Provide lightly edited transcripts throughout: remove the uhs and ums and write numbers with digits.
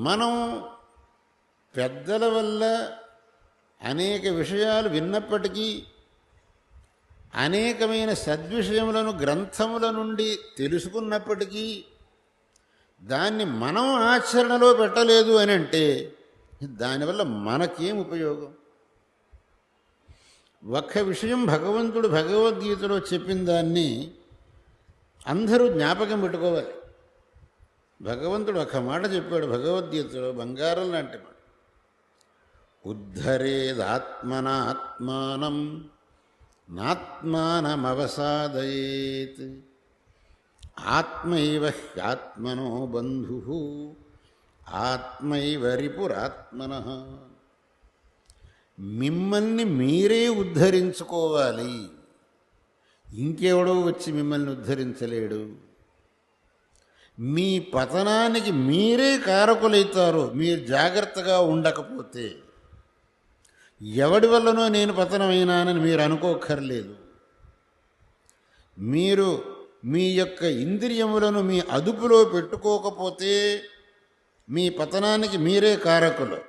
మనం పెద్దల వల్ల అనేక విషయాలు విన్నప్పటికీ, అనేకమైన సద్విషయములను గ్రంథముల నుండి తెలుసుకున్నప్పటికీ దాన్ని మనం ఆచరణలో పెట్టలేదు అని అంటే దానివల్ల మనకేం ఉపయోగం? ఒక్క విషయం భగవంతుడు భగవద్గీతలో చెప్పిన దాన్ని అందరూ జ్ఞాపకం పెట్టుకోవాలి. భగవంతుడు ఒక మాట చెప్పాడు భగవద్గీతలో, బంగారం లాంటి మాట. ఉద్ధరేదాత్మనాత్మానం నాత్మానమవసాదయేత్ ఆత్మైవ హ్యాత్మనో బంధు ఆత్మైవ రిపురాత్మనః. మిమ్మల్ని మీరే ఉద్ధరించుకోవాలి, ఇంకెవడో వచ్చి మిమ్మల్ని ఉద్ధరించలేడు. మీ పతనానికి మీరే కారకులైతారు మీరు జాగ్రత్తగా ఉండకపోతే. ఎవడి వల్లనో నేను పతనమైనానని మీరు అనుకోక్కర్లేదు. మీరు మీ యొక్క ఇంద్రియములను మీ అదుపులో పెట్టుకోకపోతే మీ పతనానికి మీరే కారకులు.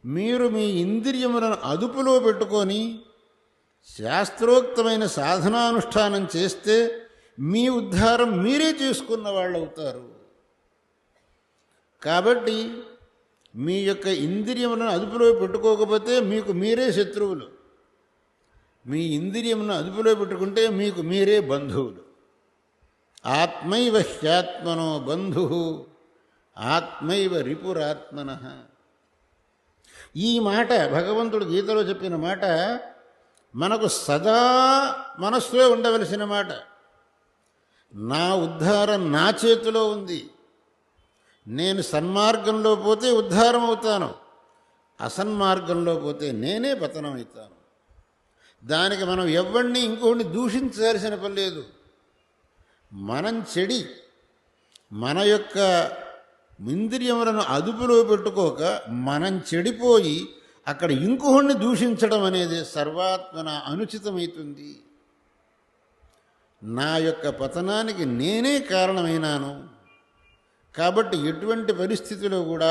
మీరు మీ ఇంద్రియములను అదుపులో పెట్టుకొని శాస్త్రోక్తమైన సాధనానుష్ఠానం చేస్తే మీ ఉద్ధారం మీరే చేసుకున్న వాళ్ళు అవుతారు. కాబట్టి మీ యొక్క ఇంద్రియములను అదుపులో పెట్టుకోకపోతే మీకు మీరే శత్రువులు, మీ ఇంద్రియములను అదుపులో పెట్టుకుంటే మీకు మీరే బంధువులు. ఆత్మైవ హ్యాత్మనో బంధు ఆత్మైవ రిపురాత్మనః. ఈ మాట భగవంతుడు గీతలో చెప్పిన మాట మనకు సదా మనస్సులో ఉండవలసిన మాట. నా ఉద్ధారం నా చేతిలో ఉంది. నేను సన్మార్గంలో పోతే ఉద్ధారం అవుతాను, అసన్మార్గంలో పోతే నేనే పతనం అవుతాను. దానికి మనం ఎవరిని ఇంకొకరిని దూషించాల్సిన పని లేదు. మనం చెడి మన యొక్క ఇంద్రియములను అదుపులో పెట్టుకోక మనం చెడిపోయి అక్కడ ఇంకొకరిని దూషించడం అనేది సర్వాత్మన అనుచితమవుతుంది. నా యొక్క పతనానికి నేనే కారణమైనాను కాబట్టి ఎటువంటి పరిస్థితిలో కూడా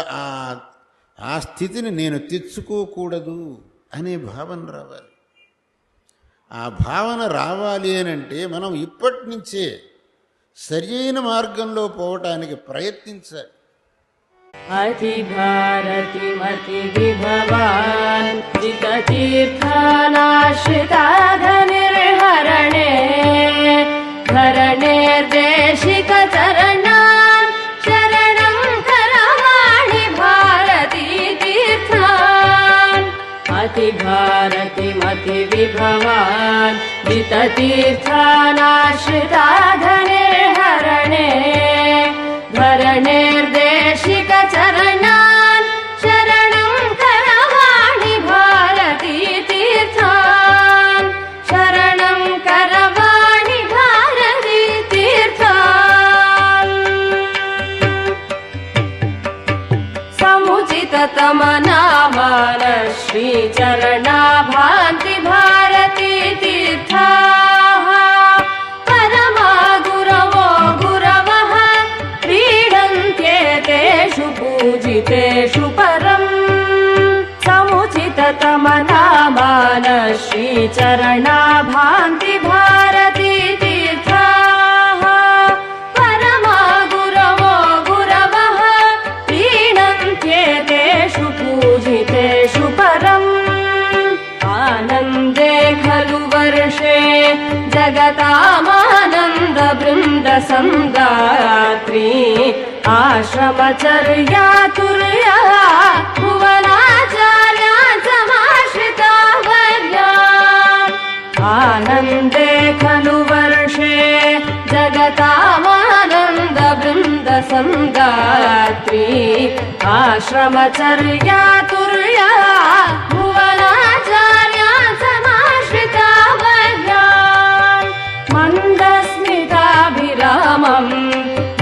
ఆ స్థితిని నేను తెచ్చుకోకూడదు అనే భావన రావాలి. ఆ భావన రావాలి అని అంటే మనం ఇప్పటి నుంచే సరైన మార్గంలో పోవటానికి ప్రయత్నించాలి. అతి భారతి మతి విభవాన్ జిత తీర్థానాశ్రితాధనిర్హరణే ధరణే దేశిక చరణాన్ శరణం కరవాణి భారతీ తీర్థాన్. అతి భారతి మతి విభవాన్ జిత తీర్థానాశ్రితాధనిర్హరణే ధరణేర్దేశిక చరణాన్ శరణం కరవాణి భారతీ తీర్థాన్ శరణం కరవాణి భారతీ తీర్థాన్. సముచితతమనామాన శ్రీచరణా భాంతి భారతీ తీర్థాః పరమా గురవో గురవః క్రీడంత్యేతేషు పూజితేషు పరం. సముచితతమనామాన శ్రీచరణా భాంతి భారతీ తీర్థాః పరమా గురవో గురవః క్రీడంత్యేతేషు పూజితేషు పరం. ఆనందే ఖలు వర్షే జగతామానంద బృంద సంగాత్రీ ఆశ్రమచర్యాతుర్యా భువనాచార్యా సమాశ్రితా వర్యా. ఆనందే ఖలు వర్షే జగతామానంద బృంద సంగాత్రీ ఆశ్రమచర్యాతుర్యా భువనాచార్యా సమాశ్రితా వర్యా. మందస్మితాభిరామం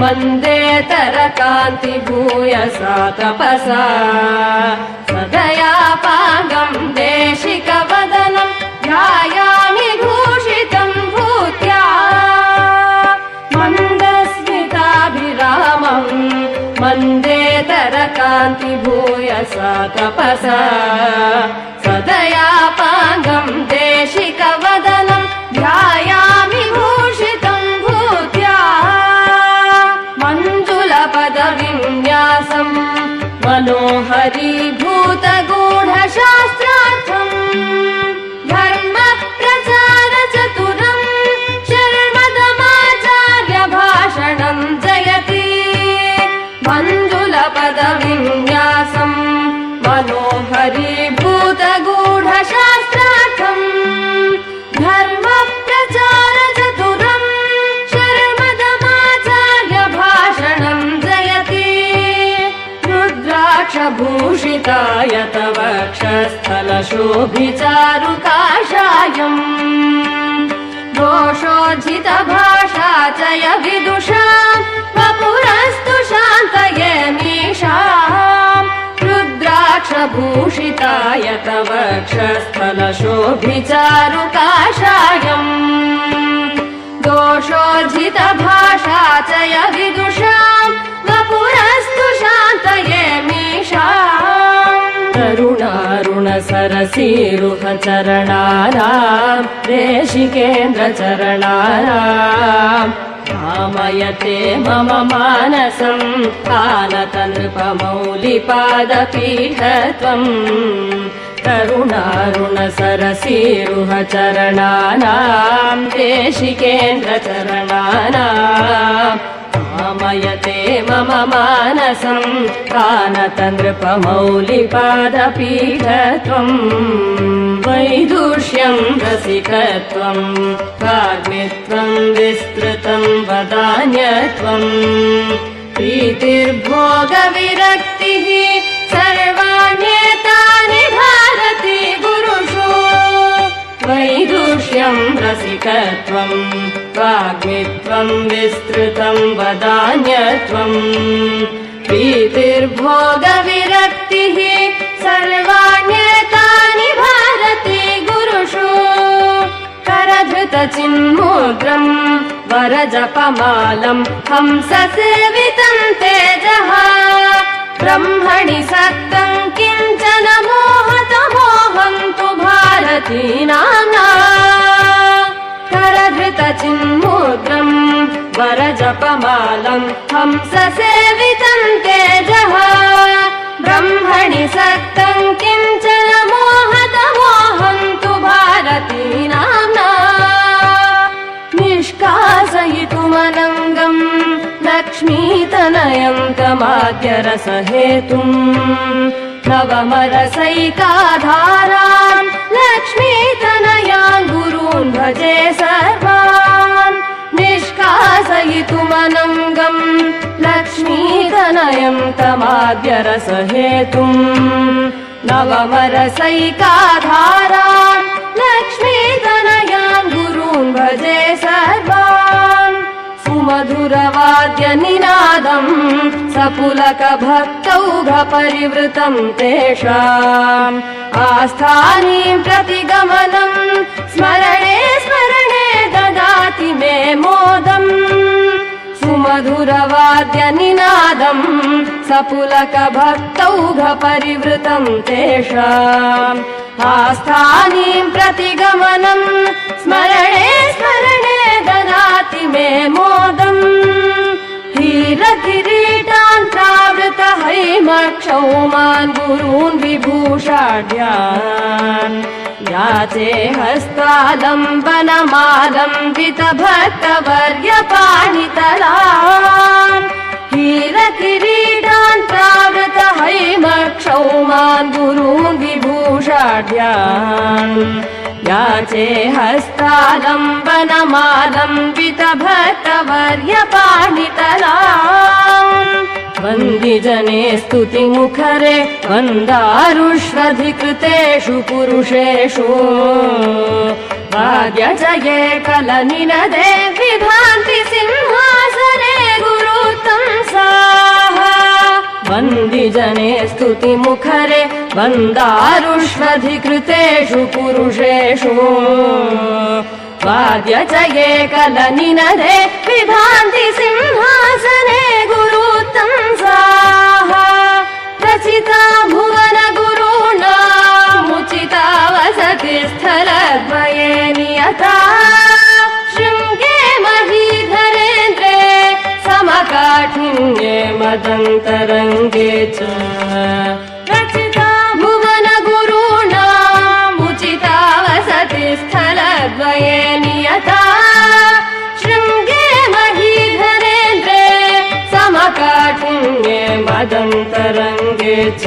వందేతరకాంతి భూయసా తపసా సదయాపాంగం దేశిక వదనం ధ్యాయామి భూషితం భూత్యా. మందస్మితాభిరామం వందే नेतरकान्ति भूयसा तपसा सदयापाङ्गं देशिकवदनं ध्यायामि भूषितं भूत्या मञ्जुलपदविन्यासं मनोहरीभूतगूढशास्त्रार्थम् धर्मप्रचारचतुरं शर्मदमाचार्यभाषणं जयति मञ्जुलपदविन्यासं मनोहरीभूतगूढशास्त्रार्थम् धर्मप्रचारचतुरं शर्मदमाचार्यभाषणं जयति रुद्राक्षभूषिताय तव वक्षस्थलशोभिचारुकाशायम् दोषोज्झितभाषा चय विदुषां वपुरस्तु शान्तये मीषाम् रुद्राक्षभूषिताय तव वक्षस्थलशोभिचारुकाशायम् दोषोज्झितभाषा चय विदुषां वपुरस्तु शान्तये मीषाम् करुणारुणसरसीरुहचरणानां देशिकेन्द्रचरणानां कामयते मम मानसं आनतनृपमौलिपादपीठत्वम् करुणारुणसरसीरुहचरणानां देशिकेन्द्रचरणानां कामयते मम मानसं कानतनृपमौलिपादपीठत्वम् वैदुष्यं रसिकत्वं वाग्मित्वं विस्तृतं वदान्यत्वम् प्रीतिर्भोगविरक्तिः सर्वाण्येतानि भारति गुरुषु वैदुष्यं रसिकत्वं वाग्मित्वं विस्तृतं वदान्यत्वम् प्रीतिर्भोगविरक्तिः सर्वाण्येतानि भारति गुरुषु करधृतचिन्मुद्रं वरजपमालं हंससेवितं तेजः ब्रह्मणि सक्तं किञ्चन मोहतमोहं तु भारती नाम्ना करधृतचिन्मुद्रं वरजपमालं हंससेवितं तेजः ब्रह्मणि सक्तं किञ्चन मोहतमोहं तु भारती नाम्ना निष्कासयितुमनङ्गं लक्ष्मीतनयं तमाद्यरसहेतुम् नवमरसैकाधारां लक्ष्मीतनयां गुरून् भजे सर्वान् निष्कासयितुमनङ्गं लक्ष्मीतनयं तमाद्यरसहेतुम् नवमरसैकाधारां लक्ष्मीतनयां गुरून् भजे सर्वान् सुमधुरवाद्यनिनादं सपुलकभक्तौघपरिवृतं तेषाम् आस्थानीं प्रतिगमनं स्मरणे स्मरणे ददाति मे मोदम् सुमधुरवाद्यनिनादं सपुलकभक्तौघपरिवृतं तेषाम् आस्थानीं प्रतिगमनं स्मरणे स्मरणे ददाति मे मोदम् हीरकिरीटान्त्रावृतहैमक्षौमान् गुरून् विभूषाढ्यान् याचे हस्तालम्बनमालम्बितभक्तवर्यपाणितलान् हीरकिरीटान्त्रावृतहैमक्षौमान् गुरून् विभूषाढ्यान् याचे हस्तालम्बनमालम्बितभक्तवर्यपाणितलान् वन्दिजने स्तुतिमुखरे वन्दारुष्वधिकृतेषु पुरुषेषु वाद्यजये कलनिनदे विभान्ति सिंहासने गुरुतं साः वन्दिजने स्तुतिमुखरे वन्दारुष्वधिकृतेषु पुरुषेषु वाद्यजये कलनिनदे विभान्ति सिंहासने गुरुतं साः मदन्तरङ्गे च रचिता भुवनगुरूणामुचिता वसति स्थलद्वये नियता शृङ्गे महीधरेन्द्रे समकाठिन्ये मदन्तरङ्गे च